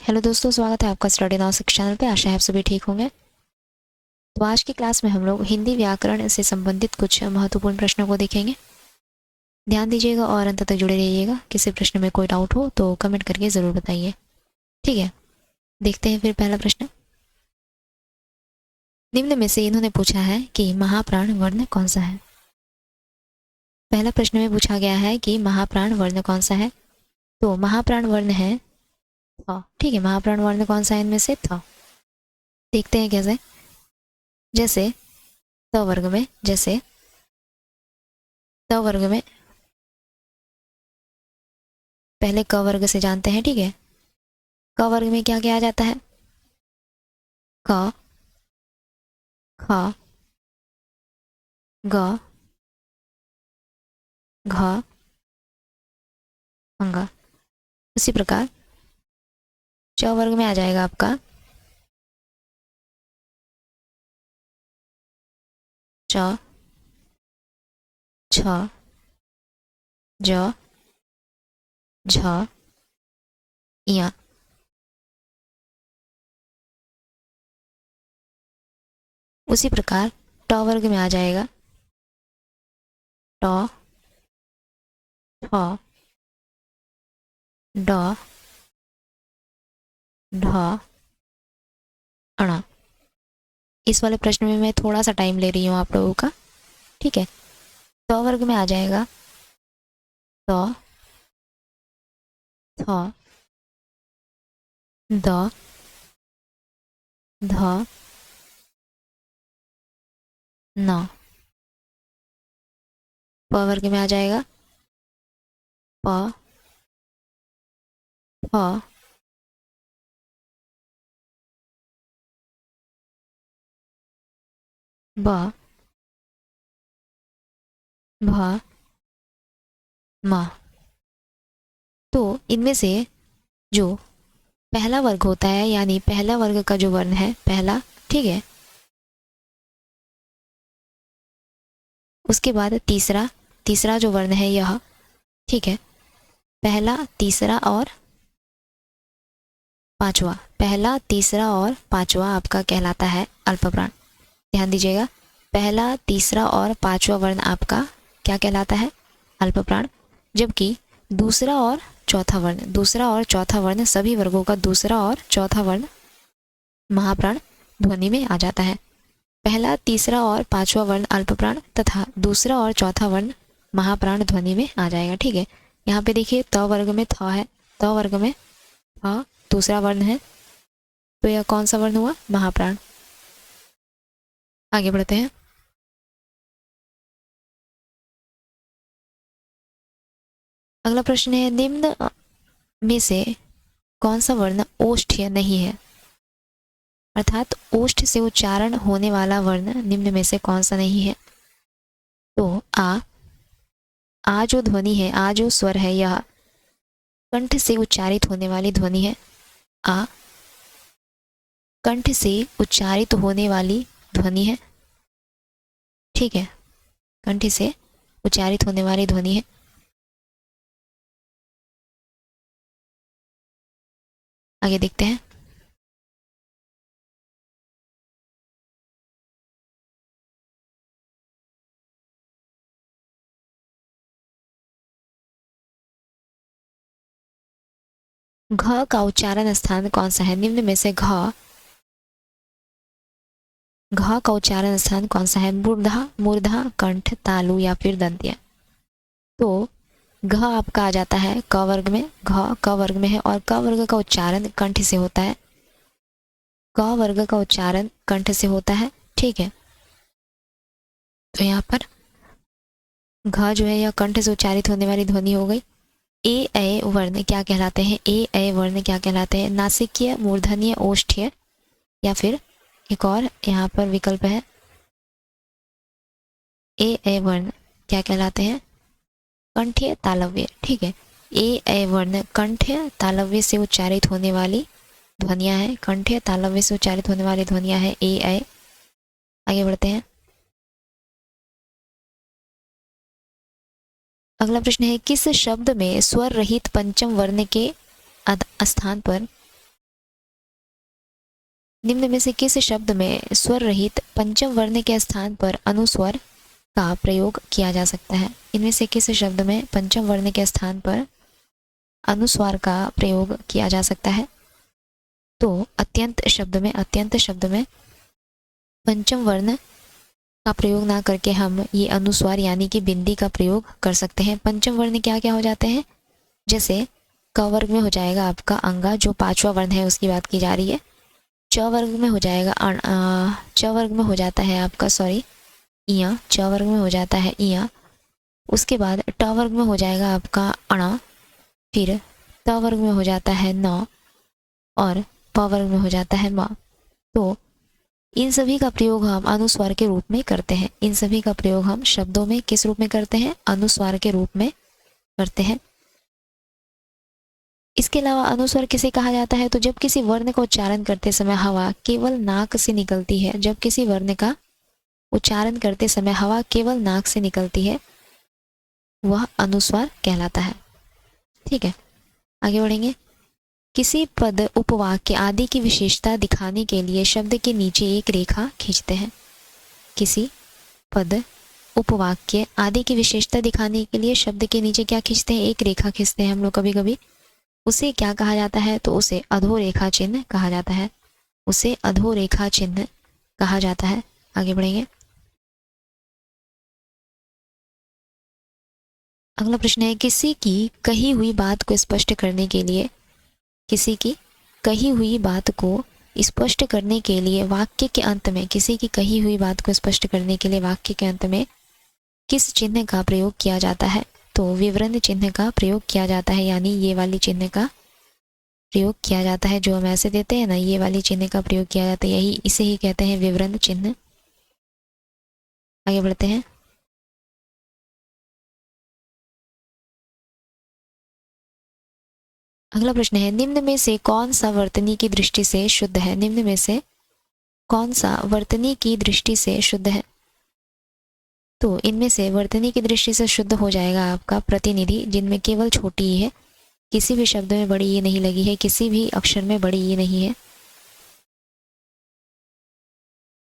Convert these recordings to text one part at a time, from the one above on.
Hello दोस्तों, स्वागत है आपका स्टडी नाउ सिक्स चैनल पे। आशा है आप सभी ठीक होंगे। तो आज की क्लास में हम लोग हिंदी व्याकरण से संबंधित कुछ महत्वपूर्ण प्रश्नों को देखेंगे। ध्यान दीजिएगा और अंत तक जुड़े रहिएगा। किसी प्रश्न में कोई डाउट हो तो कमेंट करके ज़रूर बताइए, ठीक है। देखते हैं फिर पहला प्रश्न। निम्न में से इन्होंने पूछा है कि महाप्राण वर्ण कौन सा है। पहला प्रश्न में पूछा गया है कि महाप्राण वर्ण कौन सा है। तो महाप्राण वर्ण है थ, ठीक है। महाप्राण वर्ण कौन सा है इनमें से? थ। देखते हैं कैसे। जैसे त वर्ग में, जैसे त वर्ग में पहले क वर्ग से जानते हैं, ठीक है। क वर्ग में क्या क्या आ जाता है? क, ख, ग, घ, अंग। उसी प्रकार च वर्ग में आ जाएगा आपका च, छ, ज, झ, य। उसी प्रकार ट वर्ग में आ जाएगा ट, ठ, ड, ढ, अण। इस वाले प्रश्न में मैं थोड़ा सा टाइम ले रही हूँ आप लोगों का, ठीक है। त वर्ग में आ जाएगा त, थ, द, ध, न। प वर्ग में आ जाएगा प, फ, ब, भ, म। तो इनमें से जो पहला वर्ग होता है, यानी पहला वर्ग का जो वर्ण है पहला, ठीक है, उसके बाद तीसरा, तीसरा जो वर्ण है यह, ठीक है। पहला, तीसरा और पांचवा, पहला, तीसरा और पांचवा आपका कहलाता है अल्पप्राण। ध्यान दीजिएगा, पहला, तीसरा और पांचवा वर्ण आपका क्या कहलाता है? अल्पप्राण। जबकि दूसरा और चौथा वर्ण, दूसरा और चौथा वर्ण, सभी वर्गों का दूसरा और चौथा वर्ण महाप्राण ध्वनि में आ जाता है। पहला, तीसरा और पांचवा वर्ण अल्पप्राण तथा दूसरा और चौथा वर्ण महाप्राण ध्वनि में आ जाएगा, ठीक है। यहाँ पे देखिए त वर्ग में थ है, त वर्ग में थ दूसरा वर्ण है, तो यह कौन सा वर्ण हुआ? महाप्राण। आगे बढ़ते हैं। अगला प्रश्न है, निम्न में से कौन सा वर्ण ओष्ठ्य नहीं है। अर्थात ओष्ठ से उच्चारण होने वाला वर्ण निम्न में से कौन सा नहीं है? तो आ जो ध्वनि है, आ जो स्वर है, यह कंठ से उच्चारित होने वाली ध्वनि है। आ कंठ से उच्चारित होने वाली ध्वनि है, ठीक है। कंठ से उच्चारित होने वाली ध्वनि है। आगे देखते हैं। घ का उच्चारण स्थान कौन सा है? निम्न में से घ का उच्चारण स्थान कौन सा है? मूर्धा, मूर्धा, कंठ, तालु या फिर दंत्य। तो घ आपका आ जाता है क वर्ग में, घ क वर्ग में है और क वर्ग का उच्चारण कंठ से होता है। क वर्ग का उच्चारण कंठ से होता है, ठीक है। तो यहाँ पर घ जो है यह कंठ से उच्चारित होने वाली ध्वनि हो गई। ए ऐ वर्ण क्या कहलाते हैं? ए ऐ वर्ण क्या कहलाते हैं? नासिकीय, मूर्धन्य, ओष्ठ्य या फिर एक और यहाँ पर विकल्प है, ए ऐ वर्ण क्या कहलाते हैं? कंठीय तालव्य, ठीक है। ए ऐ वर्ण कंठीय तालव्य से उच्चारित होने वाली ध्वनियां हैं, कंठीय तालव्य से उच्चारित होने वाली ध्वनियां हैं ए ऐ। आगे बढ़ते हैं। अगला प्रश्न है, किस शब्द में स्वर रहित पंचम वर्ण के स्थान पर निम्न में से किस शब्द में स्वर रहित पंचम वर्ण के स्थान पर अनुस्वर का प्रयोग किया जा सकता है? इनमें से किस शब्द में पंचम वर्ण के स्थान पर अनुस्वार का प्रयोग किया जा सकता है? तो अत्यंत शब्द में पंचम वर्ण का प्रयोग ना करके हम ये अनुस्वार यानी कि बिंदी का प्रयोग कर सकते हैं। पंचम वर्ण क्या क्या हो जाते हैं? जैसे क वर्ग में हो जाएगा आपका अंगा, जो पांचवा वर्ण है उसकी बात की जा रही है। च वर्ग में हो जाएगा च वर्ग में हो जाता है आपका इया, च वर्ग में हो जाता है इया। उसके बाद ट वर्ग में हो जाएगा आपका अणा, फिर त वर्ग में हो जाता है न, और प वर्ग में हो जाता है म। तो इन सभी का प्रयोग हम अनुस्वार के रूप में करते हैं। इन सभी का प्रयोग हम शब्दों में किस रूप में करते हैं? अनुस्वार के रूप में करते हैं। इसके अलावा अनुस्वार किसे कहा जाता है? तो जब किसी वर्ण का उच्चारण करते समय हवा केवल नाक से निकलती है, जब किसी वर्ण का उच्चारण करते समय हवा केवल नाक से निकलती है, वह अनुस्वार कहलाता है। ठीक है, आगे बढ़ेंगे। किसी पद उपवाक्य आदि की विशेषता दिखाने के लिए शब्द के नीचे एक रेखा खींचते हैं। किसी पद उपवाक्य आदि की विशेषता दिखाने के लिए शब्द के नीचे क्या खींचते हैं? एक रेखा खींचते हैं हम लोग कभी कभी। उसे क्या कहा जाता है? तो उसे अधोरेखा चिन्ह कहा जाता है। उसे अधोरेखा चिन्ह कहा जाता है। आगे बढ़ेंगे। अगला प्रश्न है, किसी की कही हुई बात को स्पष्ट करने के लिए, किसी की कही हुई बात को स्पष्ट करने के लिए वाक्य के अंत में, किसी की कही हुई बात को स्पष्ट करने के लिए वाक्य के अंत में किस चिन्ह का प्रयोग किया जाता है? तो विवरण चिन्ह का प्रयोग किया जाता है, यानी ये वाली चिन्ह का प्रयोग किया जाता है। जो हम ऐसे देते हैं ना, ये वाली चिन्ह का प्रयोग किया जाता है, यही इसे ही कहते हैं विवरण चिन्ह। आगे बढ़ते हैं। अगला प्रश्न है, निम्न में से कौन सा वर्तनी की दृष्टि से शुद्ध है? निम्न में से कौन सा वर्तनी की दृष्टि से शुद्ध है? तो इनमें से वर्तनी की दृष्टि से शुद्ध हो जाएगा आपका प्रतिनिधि, जिनमें केवल छोटी ई है, किसी भी शब्द में बड़ी ई नहीं लगी है, किसी भी अक्षर में बड़ी ई नहीं है।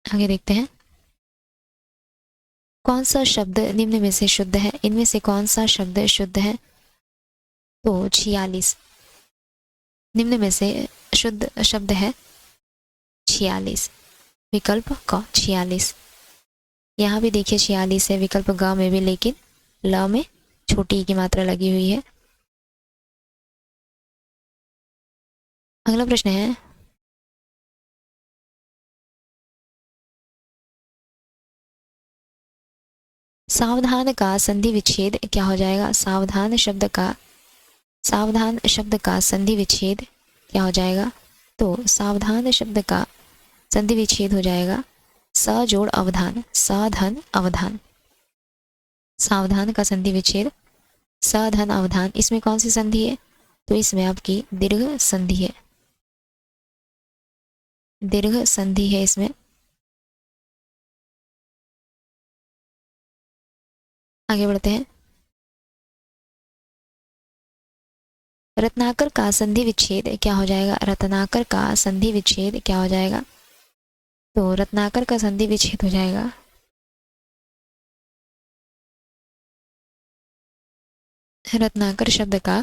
आगे देखते हैं, कौन सा शब्द निम्न में से शुद्ध है? इनमें से कौन सा शब्द शुद्ध है? तो 46। निम्न में से शुद्ध शब्द है 46, विकल्प क 46। यहाँ भी देखिए 46 है विकल्प ग में भी, लेकिन ल में छोटी की मात्रा लगी हुई है। अगला प्रश्न है, सावधान का संधि विच्छेद क्या हो जाएगा? सावधान शब्द का संधि विच्छेद क्या हो जाएगा? तो सावधान शब्द का संधि विच्छेद हो जाएगा स जोड़ अवधान, साधन अवधान। सावधान का संधि विच्छेद साधन अवधान। इसमें कौन सी संधि है? तो इसमें आपकी दीर्घ संधि है, दीर्घ संधि है इसमें। आगे बढ़ते हैं। रत्नाकर का संधि विच्छेद क्या हो जाएगा? रत्नाकर का संधि विच्छेद क्या हो जाएगा? तो रत्नाकर का संधि विच्छेद हो जाएगा रत्नाकर शब्द का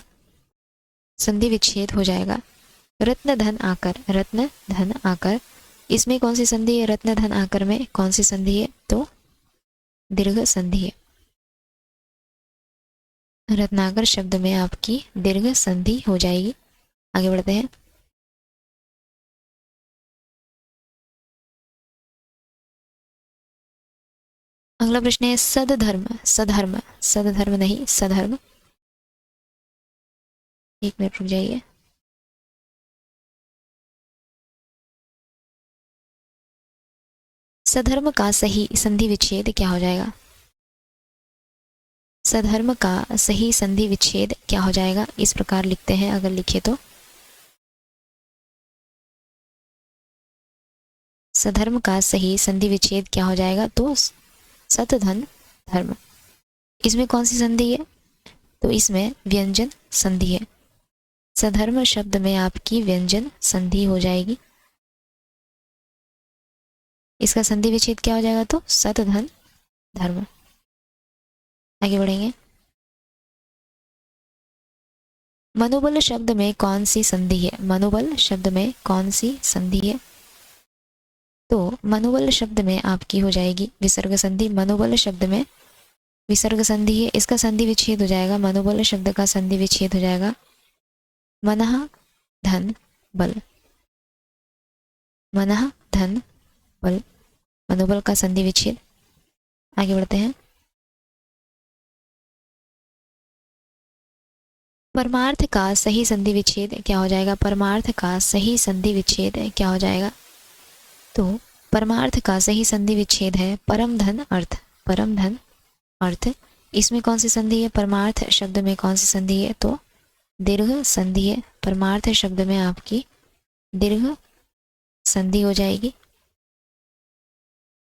संधि विच्छेद हो जाएगा रत्न धन आकर, रत्न धन आकर। इसमें कौन सी संधि है? रत्न धन आकर में कौन सी संधि है? तो दीर्घ संधि है। रत्नाकर शब्द में आपकी दीर्घ संधि हो जाएगी। आगे बढ़ते हैं। अगला प्रश्न है, सदधर्म, सधर्म, सदधर्म नहीं सधर्म। एक मिनट रुक जाइए। सधर्म का सही संधि विच्छेद क्या हो जाएगा? सधर्म का सही संधि विच्छेद क्या हो जाएगा? इस प्रकार लिखते हैं, अगर लिखे तो सधर्म का सही संधि विच्छेद क्या हो जाएगा? तो सतधन धर्म। इसमें कौन सी संधि है? तो इसमें व्यंजन संधि है। सधर्म शब्द में आपकी व्यंजन संधि हो जाएगी। इसका संधि विच्छेद क्या हो जाएगा? तो सत धन धर्म। आगे बढ़ेंगे। मनोबल शब्द में कौन सी संधि है? मनोबल शब्द में कौन सी संधि है? तो मनोबल शब्द में आपकी हो जाएगी विसर्ग संधि। मनोबल शब्द में विसर्ग संधि है, इसका संधि विच्छेद हो जाएगा। मनोबल शब्द का संधि विच्छेद हो जाएगा मनः धन बल। मनः धन बल, मनोबल का संधि विच्छेद। आगे बढ़ते हैं। परमार्थ का सही संधि विच्छेद क्या हो जाएगा? परमार्थ का सही संधि विच्छेद क्या हो जाएगा? तो परमार्थ का सही संधि विच्छेद है परम धन अर्थ। परम धन अर्थ, इसमें कौन सी संधि है? परमार्थ शब्द में कौन सी संधि है? तो दीर्घ संधि है। परमार्थ शब्द में आपकी दीर्घ संधि हो जाएगी।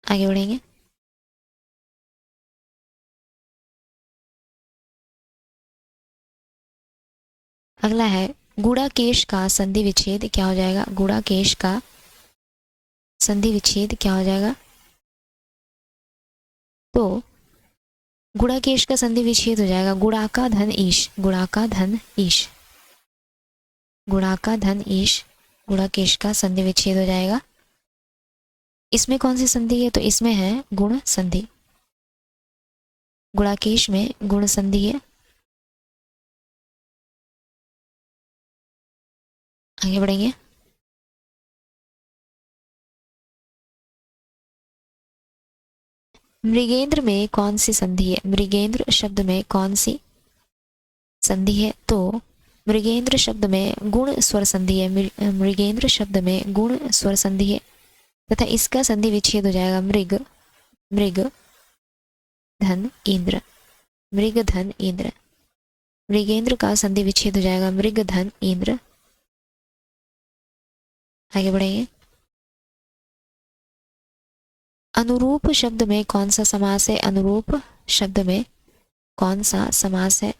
आगे बढ़ेंगे। अगला है गुणाकेश का संधि विच्छेद क्या हो जाएगा? गुणाकेश का संधि विच्छेद क्या हो जाएगा? तो गुणाकेश का संधि विच्छेद हो जाएगा गुणाका धन ईश। गुणाका धन ईश, गुणाका धन ईश, गुणाकेश का संधि विच्छेद हो जाएगा। इसमें कौन सी संधि है? तो इसमें है गुण संधि। गुणाकेश में गुण संधि है। आगे बढ़ेंगे। मृगेंद्र में कौन सी संधि है? मृगेंद्र शब्द में कौन सी संधि है? तो मृगेंद्र शब्द में गुण स्वर संधि है। मृगेंद्र शब्द में गुण स्वर संधि है तथा इसका संधि विच्छेद हो जाएगा मृग, मृग धन इंद्र। मृग धन इंद्र, मृगेंद्र का संधि विच्छेद हो जाएगा मृग धन इंद्र। आगे बढ़ेंगे। अनुरूप शब्द में कौन सा समास है? अनुरूप शब्द में कौन सा समास है?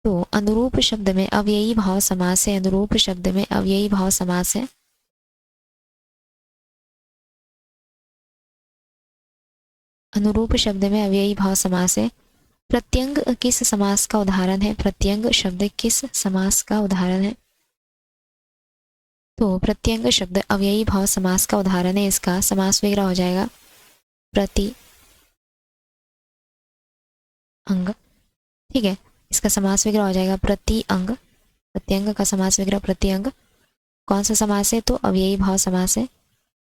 तो अनुरूप शब्द में अव्ययी भाव समास है। अनुरूप शब्द में अव्ययी भाव समास है। अनुरूप शब्द में अव्ययी भाव समास है। प्रत्यंग किस समास का उदाहरण है? प्रत्यंग शब्द किस समास का उदाहरण है? तो प्रत्यंग शब्द अव्ययी भाव समास का उदाहरण है। इसका समास विग्रह हो जाएगा प्रति अंग। ठीक है, इसका समास विग्रह हो जाएगा प्रति अंग। प्रत्यंग का समास विग्रह प्रति अंग। कौन सा समास है? तो अव्ययी भाव समास है।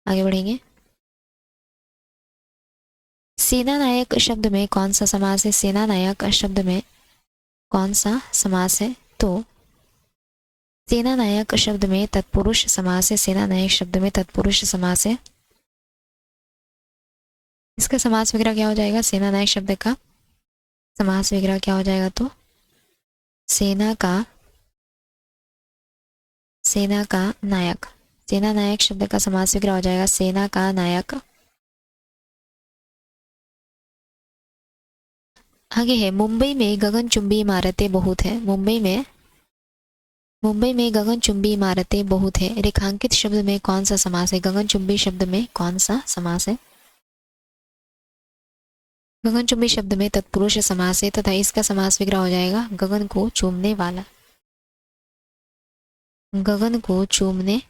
आगे बढ़ेंगे। सेना नायक शब्द में कौन सा समास है? सेना नायक शब्द में कौन सा समास है? तो सेना नायक शब्द में तत्पुरुष समास है। सेना नायक शब्द में तत्पुरुष समास है। इसका समास विग्रह क्या हो जाएगा? सेना नायक शब्द का समास विग्रह क्या हो जाएगा? तो सेना का नायक। सेना नायक शब्द का समास विग्रह हो जाएगा सेना का नायक। आगे है मुंबई में गगनचुंबी इमारतें बहुत है। मुंबई में गगनचुंबी इमारतें बहुत है। रेखांकित शब्द में कौन सा समास है? गगनचुंबी शब्द में कौन सा समास है? गगनचुंबी शब्द में तत्पुरुष समास है तथा इसका समास विग्रह हो जाएगा गगन को चूमने वाला। गगन को चूमने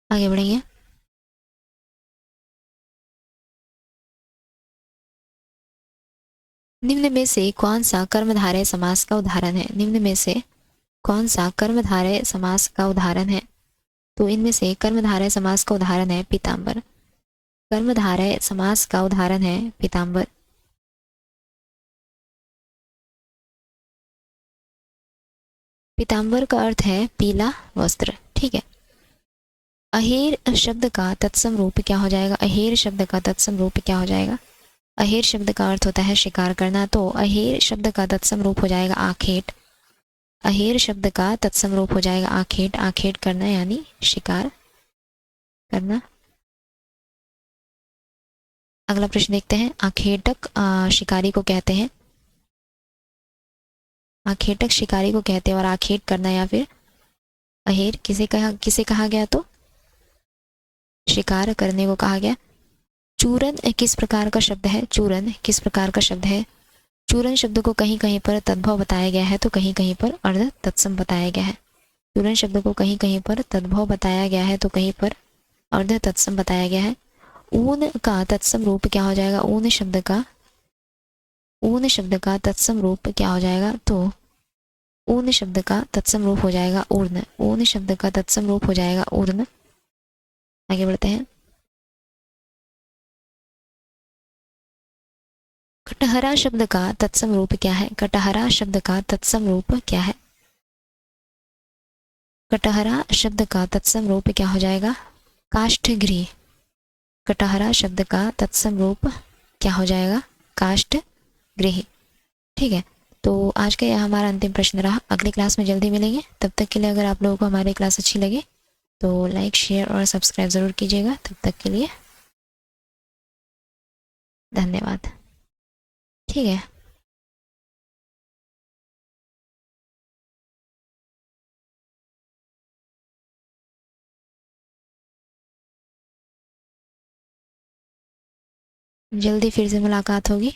आगे बढ़ेंगे। निम्न में से कौन सा कर्मधारय समास का उदाहरण है? निम्न में से कौन सा कर्मधारय समास का उदाहरण है? तो इनमें से कर्मधारय समास का उदाहरण है पीताम्बर। कर्मधारय समास का उदाहरण है पीताम्बर। पीताम्बर का अर्थ है पीला वस्त्र। ठीक है। अहेर शब्द का तत्सम रूप क्या हो जाएगा? अहेर शब्द का तत्सम रूप क्या हो जाएगा? अहेर शब्द का अर्थ होता है शिकार करना, तो अहेर शब्द का तत्सम रूप हो जाएगा आखेट। अहेर शब्द का तत्सम रूप हो जाएगा आखेट। आखेट करना यानी शिकार करना। अगला प्रश्न देखते हैं। आखेटक शिकारी को कहते हैं। आखेटक शिकारी को कहते हैं और आखेट करना या फिर अहेर किसे कहा गया? तो शिकार करने को कहा गया। चूरन किस प्रकार का शब्द है? चूरन किस प्रकार का शब्द है? चूरन शब्द को कहीं कहीं पर तद्भव बताया गया है तो कहीं कहीं पर अर्ध तत्सम बताया गया है। चूरन शब्द को कहीं कहीं पर तद्भव बताया गया है तो कहीं पर अर्ध तत्सम बताया गया है। ऊन का तत्सम रूप क्या हो जाएगा? ऊन शब्द का तत्सम रूप क्या हो जाएगा? तो ऊन शब्द का तत्सम रूप हो जाएगा ऊर्ण। ऊन शब्द का तत्सम रूप हो जाएगा ऊर्ण। आगे बढ़ते हैं। कटहरा शब्द का तत्सम रूप क्या है? कटहरा शब्द का तत्सम रूप क्या है? कटहरा शब्द का तत्सम रूप क्या हो जाएगा? काष्ठगृह। कटहरा शब्द का तत्सम रूप क्या हो जाएगा? काष्ठगृह। ठीक है, तो आज का यह हमारा अंतिम प्रश्न रहा। अगली क्लास में जल्दी मिलेंगे। तब तक के लिए अगर आप लोगों को हमारी क्लास अच्छी लगे तो लाइक शेयर और सब्सक्राइब ज़रूर कीजिएगा। तब तक के लिए धन्यवाद। ठीक है। जल्दी फिर से मुलाकात होगी।